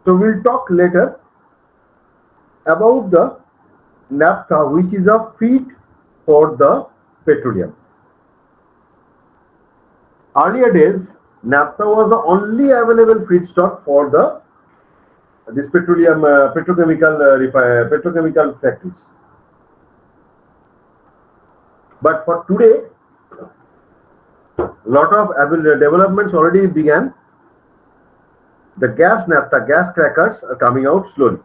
So we'll talk later about the naphtha, which is a feed for the petroleum. Earlier days, naphtha was the only available feedstock for the this petroleum petrochemical factories. But for today, lot of developments already began. The gas naphtha, gas crackers are coming out slowly.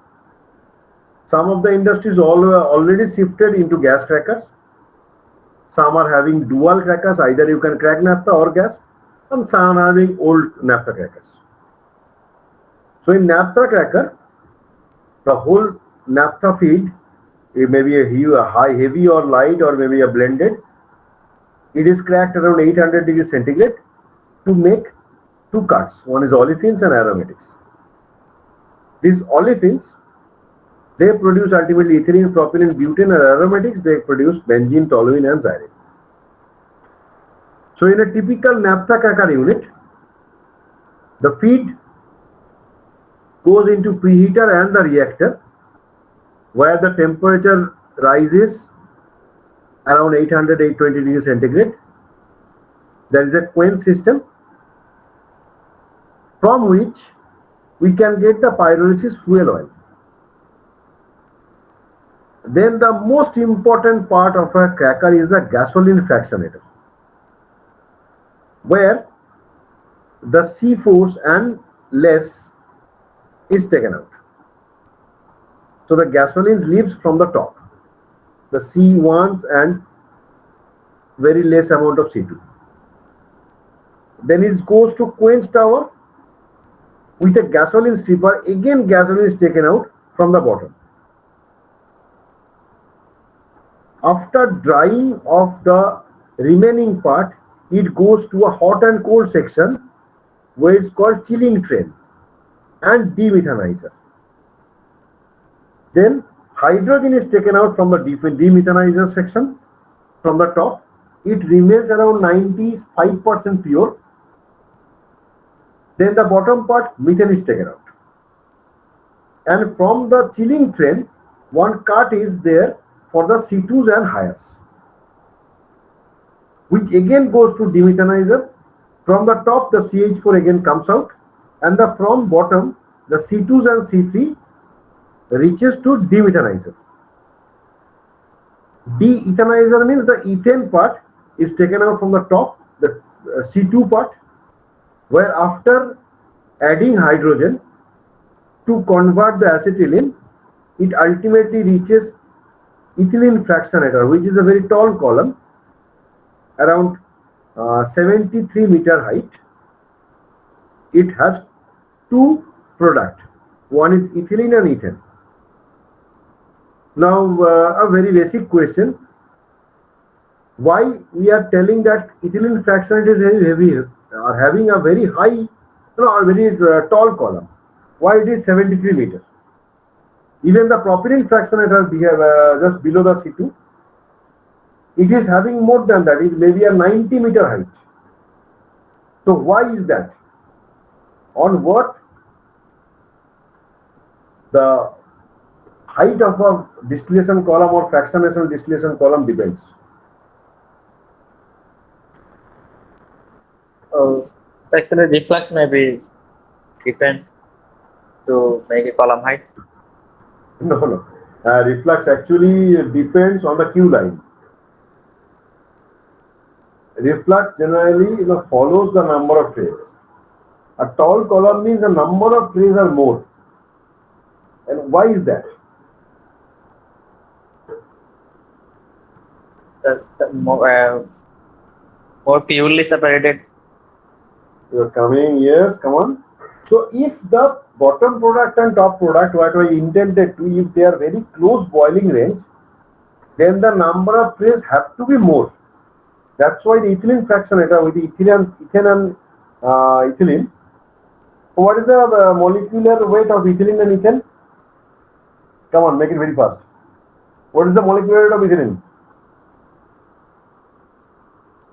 Some of the industries already shifted into gas crackers. Some are having dual crackers, either you can crack naphtha or gas, and some are having old naphtha crackers. So in naphtha cracker, the whole naphtha feed, it may be a high, heavy or light, or maybe a blended. It is cracked around 800 degrees centigrade to make two cuts. One is olefins and aromatics. These olefins, they produce ultimately ethylene, propylene, butane, and aromatics. They produce benzene, toluene, and xylene. So in a typical naphtha cracker unit, the feed goes into preheater and the reactor, where the temperature rises around 800-820 degrees centigrade. There is a quench system from which we can get the pyrolysis fuel oil. Then the most important part of a cracker is the gasoline fractionator, where the C force and less is taken out. So the gasoline leaves from the top, the C1s and very less amount of C2. Then it goes to quench tower with a gasoline stripper. Again, gasoline is taken out from the bottom. After drying of the remaining part, it goes to a hot and cold section where it's called chilling train and demethanizer. Then hydrogen is taken out from the demethanizer section from the top. It remains around 95% pure. Then the bottom part, methane is taken out. And from the chilling train, one cut is there for the C2s and higher, which again goes to demethanizer. From the top, the CH4 again comes out, and from bottom, the C2s and C3 reaches to demethanizer. De-ethanizer means the ethane part is taken out from the top, the C2 part, where after adding hydrogen to convert the acetylene, it ultimately reaches ethylene fractionator, which is a very tall column, around 73 meter height. It has two products. One is ethylene and ethane. Now, a very basic question: why we are telling that ethylene fractionator is very heavy, or having a very high, or very tall column? Why it is 73 meter? Even the propylene fractionator just below the C2, it is having more than that. It may be a 90 meter height. So why is that? On what the height of a distillation column or fractionation distillation column depends. Actually, reflux may be depend to make a column height. No. Reflux actually depends on the Q line. Reflux generally follows the number of trays. A tall column means the number of trays are more. And why is that? More purely separated. You're coming, yes, come on. So if the bottom product and top product, what I intended to, if they are very close boiling range, then the number of trays have to be more. That's why the ethylene fractionator with the ethane and ethylene. What is the molecular weight of ethylene and ethane? Come on, make it very fast. What is the molecular weight of ethylene?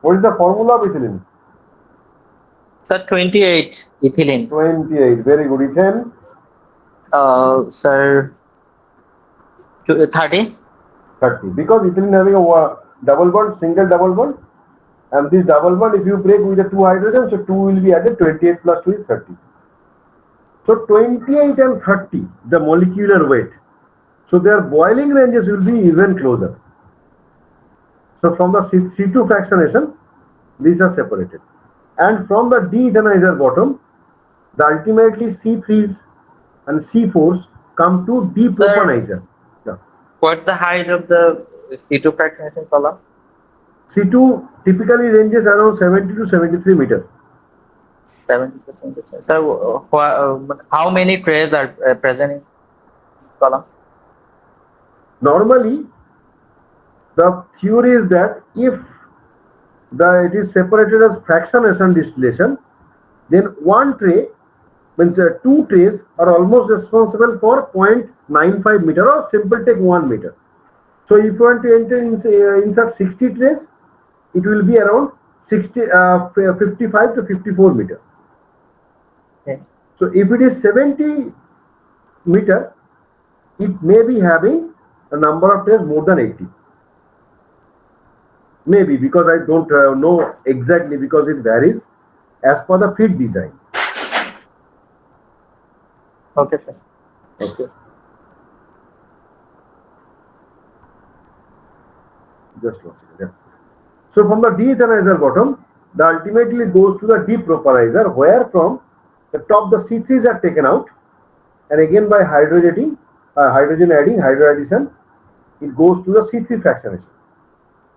What is the formula of ethylene? Sir, 28 ethylene. 28. Very good. Ethane? Sir, 30. 30. Because ethylene having a double bond, single double bond, and this double bond, if you break with the two hydrogens, so 2 will be added, 28 plus 2 is 30. So 28 and 30, the molecular weight. So their boiling ranges will be even closer. So from the C2 fractionation, these are separated. And from the de-ethanizer bottom, the ultimately C3s and C4s come to Sir, de-propanizer. Yeah. what's the height of the C2 fractionation column? C2 typically ranges around 70 to 73 meter. 70%. So, how many trays are present in each column? Normally, the theory is that if it is separated as fractionation distillation, then one tray means two trays are almost responsible for 0.95 meter, or simple take 1 meter. So if you want to insert 60 trays, it will be around 55 to 54 meter. Okay. So if it is 70 meter, it may be having a number of trays more than 80. Maybe, because I don't know exactly, because it varies as per the feed design. Okay, sir. Okay, just one second. Yeah. So from the de-ethanizer bottom, the ultimately goes to the de-propanizer, where from the top the C3s are taken out, and again by hydrogen adding, hydroaddition, it goes to the C3 fractionation,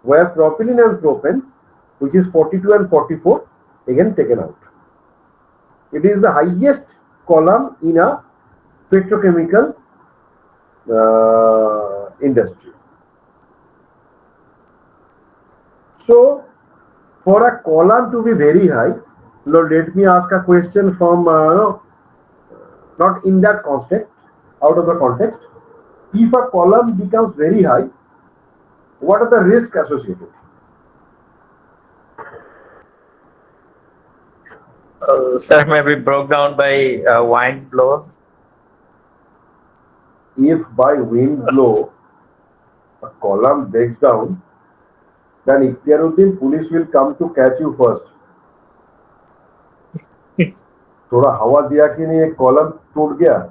where propylene and propane, which is 42 and 44, again taken out. It is the highest column in a petrochemical industry. So, for a column to be very high, now let me ask a question from not in that context, out of the context. If a column becomes very high, what are the risks associated? Sir, maybe broke down by wind blower. If by wind blow a column breaks down, then Ikhtiaruddin, police will come to catch you first. थोड़ा हवा दिया कि नहीं, एक column टूट गया.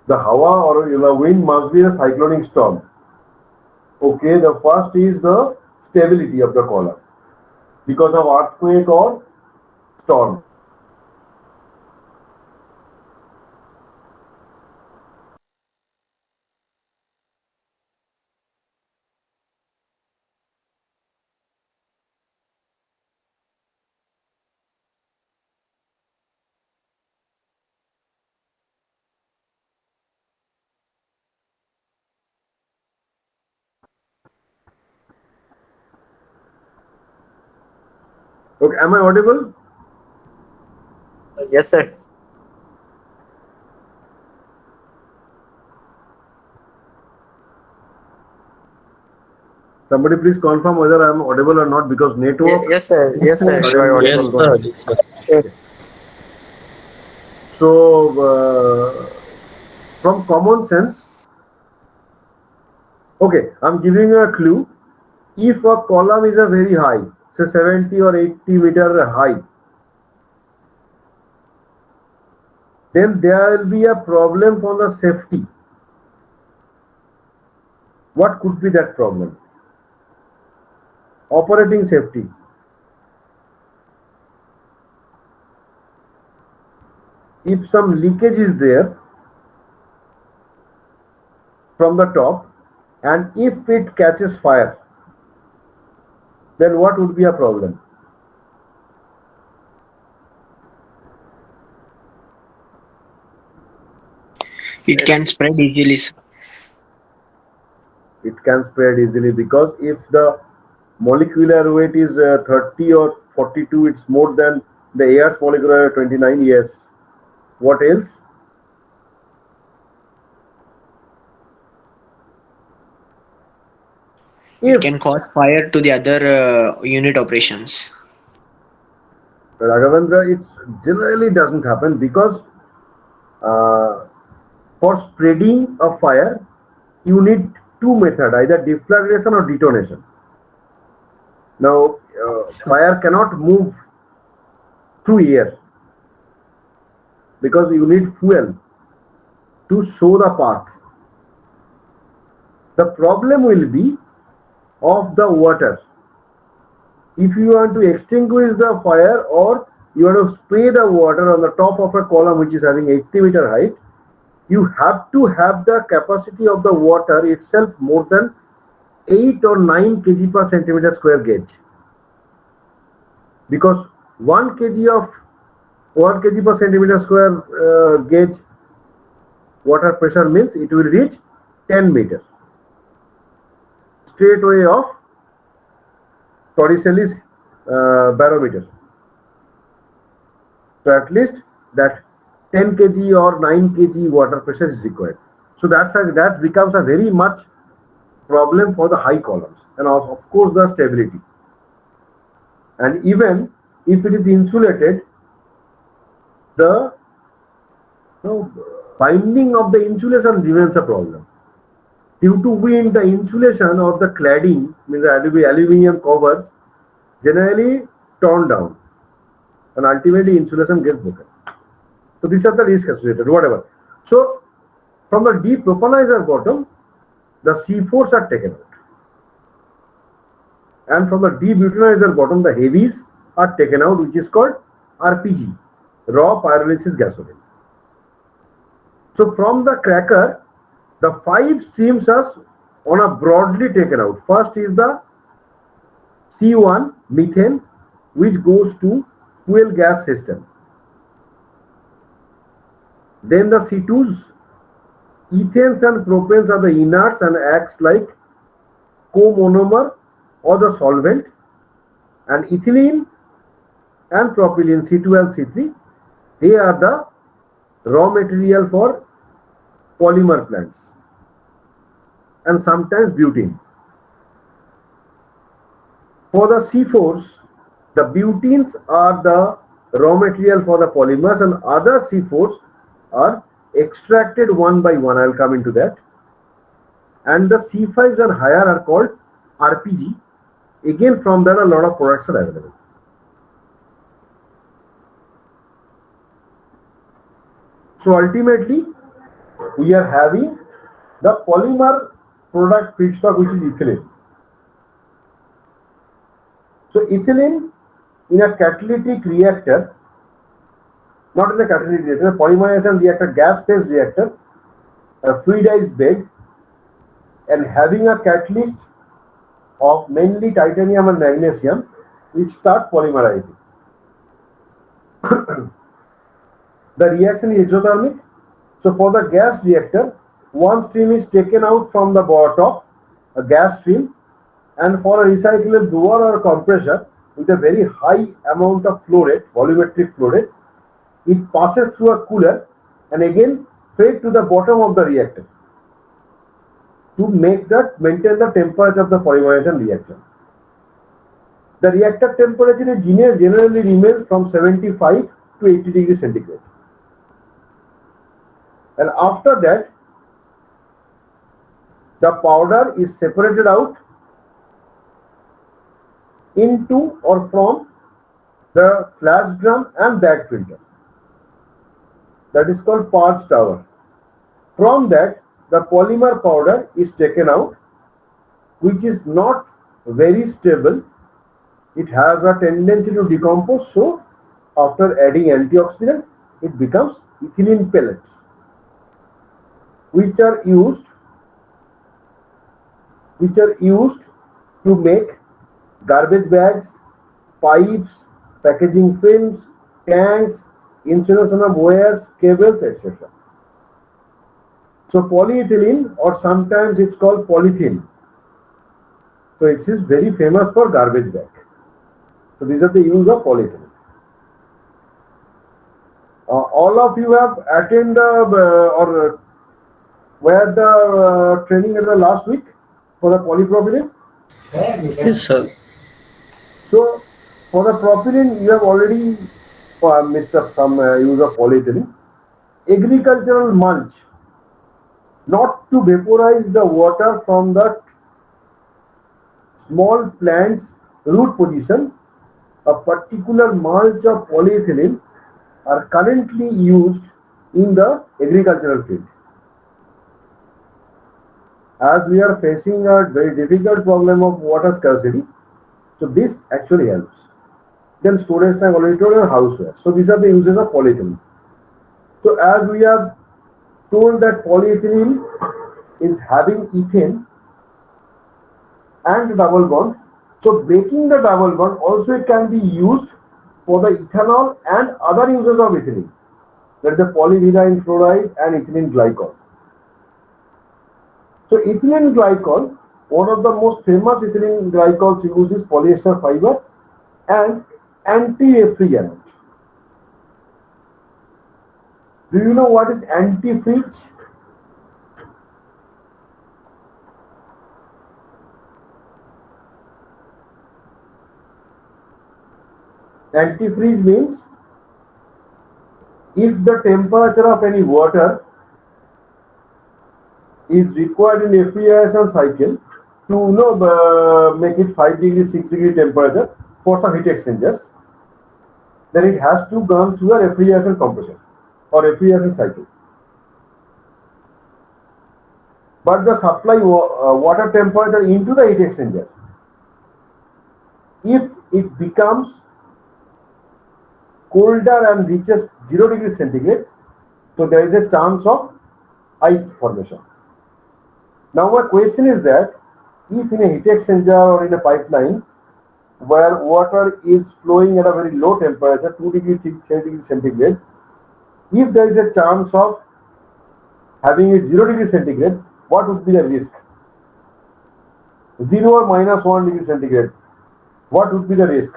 The hawa or the wind must be a cyclonic storm. Okay, the first is the stability of the column because of earthquake or storm. Okay, am I audible? Yes, sir. Somebody please confirm whether I am audible or not, because network. Yes, sir. Yes, sir. You are Yes, audible. sir. Yes, sir. Sir. So, from common sense, okay, I'm giving you a clue. If a column is a very high, say 70 or 80 meter high, then there will be a problem for the safety. What could be that problem? Operating safety. If some leakage is there from the top, and if it catches fire, then what would be a problem? It can spread easily, sir. It can spread easily, because if the molecular weight is 30 or 42, it's more than the air's molecular 29. Yes. What else? It If can cause fire to the other unit operations. Raghavendra, it generally doesn't happen, because Uh, for spreading a fire, you need two methods, either deflagration or detonation. Now, fire cannot move through air because you need fuel to show the path. The problem will be of the water. If you want to extinguish the fire or you want to spray the water on the top of a column which is having 80-meter height, you have to have the capacity of the water itself more than 8 or 9 kg per centimeter square gauge, because 1 kg of 1 kg per centimeter square gauge water pressure means it will reach 10 meters straightway of Torricelli's barometer. So at least that 10 kg or 9 kg water pressure is required. So that becomes a very much problem for the high columns, and of course the stability. And even if it is insulated, the binding of the insulation remains a problem. Due to wind, the insulation of the cladding, means the aluminium covers, generally torn down, and ultimately insulation gets broken. So these are the risks associated, whatever. So from the depropanizer bottom, the C4s are taken out. And from the debutanizer bottom, the heavies are taken out, which is called RPG, raw pyrolysis gasoline. So from the cracker, the 5 streams are on a broadly taken out. First is the C1 methane, which goes to fuel gas system. Then the C2s, ethanes and propanes are the inerts and acts like co-monomer or the solvent, and ethylene and propylene C2 and C3, they are the raw material for polymer plants, and sometimes butane. For the C4s, the butenes are the raw material for the polymers, and other C4s are extracted one by one. I will come into that. And the C5s and higher are called RPG. Again, from there a lot of products are available. So ultimately, we are having the polymer product feedstock, which is ethylene. So ethylene in a catalytic reactor, not in a catalytic reactor, a polymerization reactor, gas phase reactor, a fluidized bed, and having a catalyst of mainly titanium and magnesium, which start polymerizing. The reaction is exothermic. So for the gas reactor, one stream is taken out from the top, a gas stream, and for a recyclable blower or compressor with a very high amount of flow rate, volumetric flow rate, it passes through a cooler and again fed to the bottom of the reactor to maintain the temperature of the polymerization reaction. The reactor temperature generally remains from 75 to 80 degrees centigrade. And after that, the powder is separated out into or from the flash drum and bag filter. That is called parched tower. From that, the polymer powder is taken out, which is not very stable. It has a tendency to decompose. So after adding antioxidant, it becomes ethylene pellets, which are used to make garbage bags, pipes, packaging films, tanks, insulation of wires, cables, etc. So polyethylene, or sometimes it's called polythene. So it is very famous for garbage bag. So these are the use of polyethylene. All of you have attended or were the training at the last week for the polypropylene? Yes, sir. So for the propylene, you have already missed up some use of polyethylene. agricultural mulch, not to vaporize the water from the small plant's root position. A particular mulch of polyethylene are currently used in the agricultural field. As we are facing a very difficult problem of water scarcity, so this actually helps. Then storage tank already told and houseware. So these are the uses of polyethylene. So as we have told that polyethylene is having ethane and double bond. So breaking the double bond also it can be used for the ethanol and other uses of ethylene. There is a polyvinyl chloride and ethylene glycol. So ethylene glycol, one of the most famous ethylene glycols used is polyester fiber and anti-refrigerant. Do you know what is antifreeze? Antifreeze means if the temperature of any water is required in refrigeration cycle to make it 5 degree 6 degree temperature for some heat exchangers, then it has to go through a refrigeration compression or refrigeration cycle. But the supply water temperature into the heat exchanger, if it becomes colder and reaches 0 degree centigrade, so there is a chance of ice formation. Now my question is that if in a heat exchanger or in a pipeline where water is flowing at a very low temperature, 2 degree 3 degree centigrade, if there is a chance of having it 0 degree centigrade, what would be the risk? 0 or minus 1 degree centigrade, what would be the risk?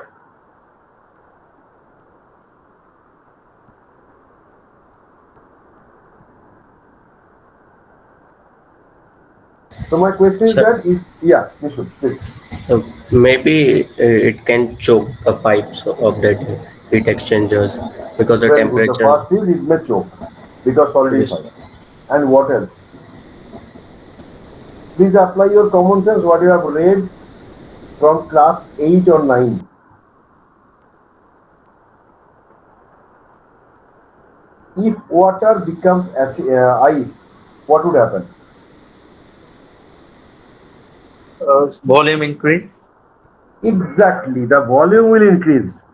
So my question is Sir. that if, yeah, you should, please. Maybe it can choke the pipes of that heat exchangers because the Very good. The temperature first is it may choke because is. solidified. And what else? Please apply your common sense, what you have read from class 8 or 9. If water becomes ice, what would happen? Volume increase. Exactly, the volume will increase.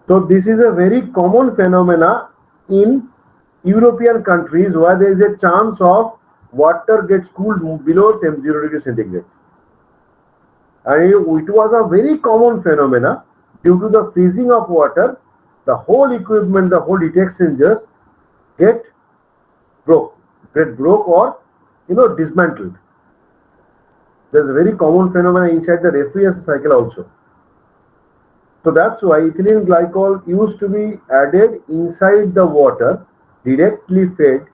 So this is a very common phenomena in European countries where there is a chance of water gets cooled below 0 degree centigrade. And it was a very common phenomena due to the freezing of water. The whole equipment, the whole heat exchangers get broke or dismantled. There's a very common phenomenon inside the refrigeration cycle also. So that's why ethylene glycol used to be added inside the water, directly fed